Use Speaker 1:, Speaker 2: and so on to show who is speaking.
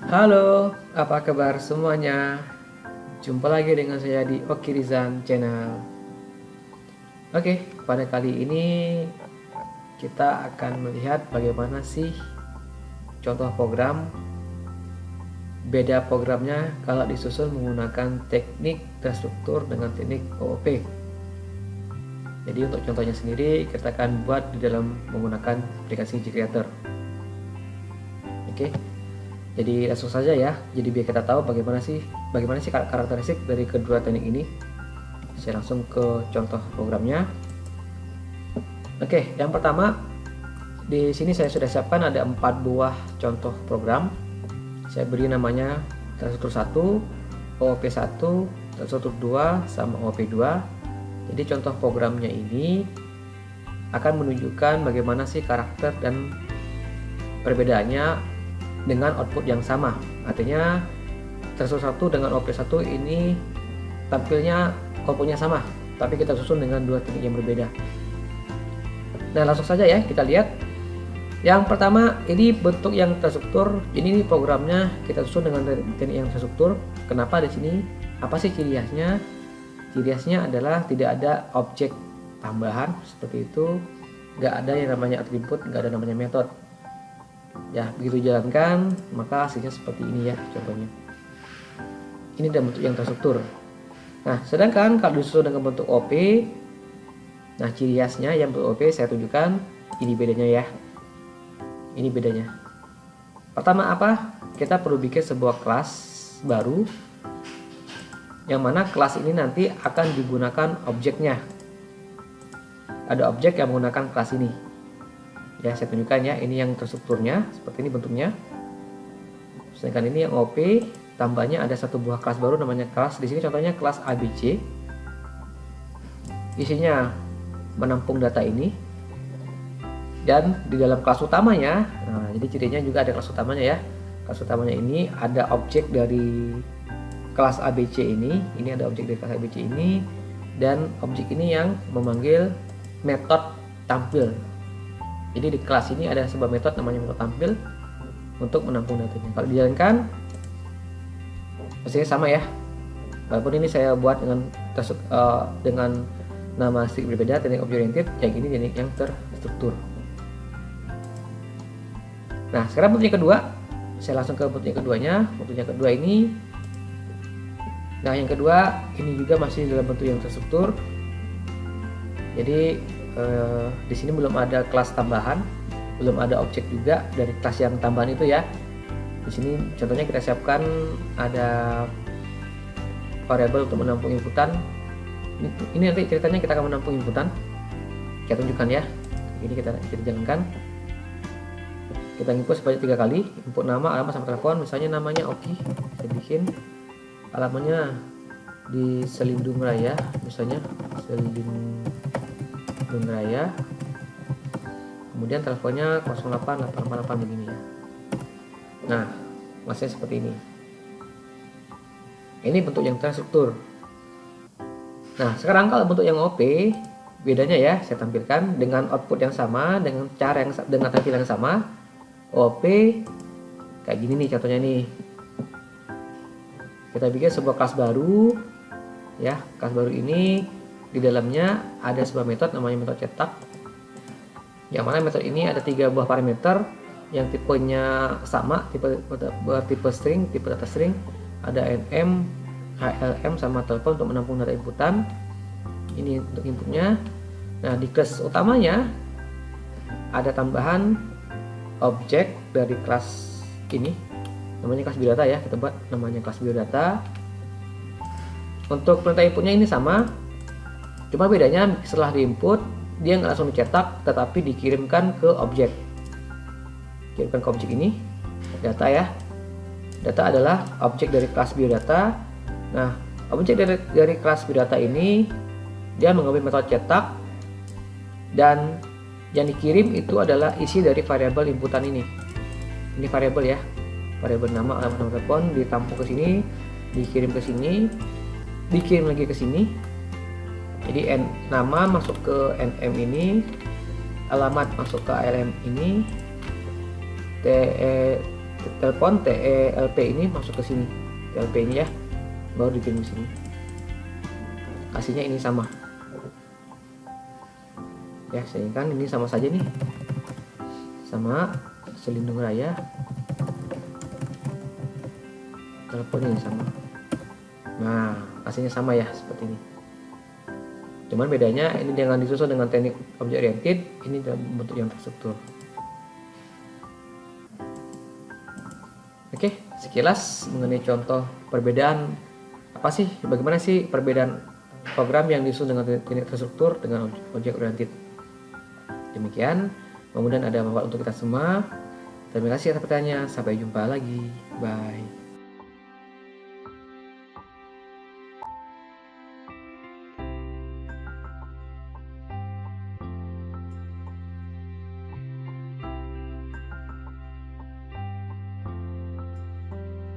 Speaker 1: Halo, apa kabar semuanya? Jumpa lagi dengan saya di Okirizan Channel. Oke, pada kali ini kita akan melihat bagaimana sih contoh program, beda programnya kalau disusun menggunakan teknik terstruktur dengan teknik OOP. Jadi untuk contohnya sendiri kita akan buat di dalam menggunakan aplikasi GCreator. Oke. Jadi langsung saja ya. Jadi biar kita tahu bagaimana sih karakteristik dari kedua teknik ini. Saya langsung ke contoh programnya. Oke, yang pertama di sini saya sudah siapkan ada 4 buah contoh program. Saya beri namanya terstruktur 1, OOP1, terstruktur 2 sama OOP2. Jadi contoh programnya ini akan menunjukkan bagaimana sih karakter dan perbedaannya dengan output yang sama. Artinya terstruktur 1 dengan OP1 ini tampilnya outputnya sama, tapi kita susun dengan dua teknik yang berbeda. Nah, langsung saja ya kita lihat. Yang pertama ini bentuk yang terstruktur. Ini programnya kita susun dengan teknik yang terstruktur. Kenapa di sini? Apa sih ciri khasnya? Ciri khasnya adalah tidak ada objek tambahan seperti itu, nggak ada yang namanya atribut, nggak ada namanya metode. Ya, begitu jalankan maka hasilnya seperti ini ya contohnya. Ini dalam bentuk yang terstruktur. Nah, sedangkan kalau disusun dengan bentuk OP, nah ciri khasnya yang bentuk OP saya tunjukkan. Ini bedanya ya. Ini bedanya. Pertama apa? Kita perlu bikin sebuah kelas baru, yang mana kelas ini nanti akan digunakan objeknya. Ada objek yang menggunakan kelas ini. Ya, saya tunjukkan ya, ini yang terstrukturnya seperti ini bentuknya. Sedangkan ini yang OP, tambahnya ada satu buah kelas baru namanya kelas. Di sini contohnya kelas ABC. Isinya menampung data ini. Dan di dalam kelas utamanya, nah jadi cirinya juga ada kelas utamanya ya. Kelas utamanya ini ada objek dari kelas ABC ini. Ini ada objek dari kelas ABC ini. Dan objek ini yang memanggil metode tampil. Jadi di kelas ini ada sebuah metode namanya metode tampil untuk menampung datanya. Kalau dijalankan hasilnya sama ya. Walaupun ini saya buat dengan nama sedikit berbeda, teknik object oriented, yang ini teknik yang terstruktur. Nah, sekarang bentuk yang kedua, saya langsung ke bentuk yang keduanya. Bentuk yang kedua ini, nah yang kedua ini juga masih dalam bentuk yang terstruktur. Jadi di sini belum ada kelas tambahan, belum ada objek juga dari kelas yang tambahan itu ya. Di sini contohnya kita siapkan ada variabel untuk menampung inputan. Ini nanti ceritanya kita akan menampung inputan. Kita tunjukkan ya. Ini kita jalankan. Kita input sebanyak 3 kali. Input nama, alamat sama telepon. Misalnya namanya Oki. Saya bikin alamatnya di Selindung Raya, misalnya Selindung Raya, kemudian teleponnya 08888 begini ya. Nah, masih seperti ini. Ini bentuk yang terstruktur. Nah, sekarang kalau bentuk yang OP, bedanya ya saya tampilkan dengan output yang sama, dengan cara yang dengan tampilan yang sama. OP kayak gini nih contohnya nih. Kita bikin sebuah kelas baru ya. Kelas baru ini di dalamnya ada sebuah metode namanya metode cetak, yang mana metode ini ada 3 buah parameter yang tipenya sama, tipe string, tipe data string, ada nm, hlm sama telepon untuk menampung data inputan. Ini untuk inputnya. Nah, di kelas utamanya ada tambahan objek dari kelas ini namanya kelas biodata ya. Kita buat namanya kelas biodata. Untuk perintah inputnya ini sama, cuma bedanya setelah diinput dia nggak langsung dicetak, tetapi dikirimkan ke objek. Kirimkan ke objek ini, data ya. Data adalah objek dari kelas biodata. Nah, objek dari kelas biodata ini dia mengambil metode cetak, dan yang dikirim itu adalah isi dari variabel inputan ini. Ini variabel ya, variabel nama, alamat, nomor telepon, ditampung ke sini, dikirim ke sini, dikirim lagi ke sini. Jadi nama masuk ke nm ini, alamat masuk ke ALM ini, telepon TLP ini masuk ke sini, TLP ini ya, baru dikirim ke sini. Kasihnya ini sama. Ya, sehingga kan ini sama saja nih. Sama selindung raya. Telepon ini sama. Nah, kasihnya sama ya, seperti ini. Cuman bedanya ini dengan disusun dengan teknik object oriented, ini dalam bentuk yang terstruktur. Oke, sekilas mengenai contoh perbedaan apa sih, bagaimana sih perbedaan program yang disusun dengan teknik terstruktur dengan object oriented. Demikian, mudah-mudahan ada manfaat untuk kita semua. Terima kasih atas pertanyaannya. Sampai jumpa lagi. Bye.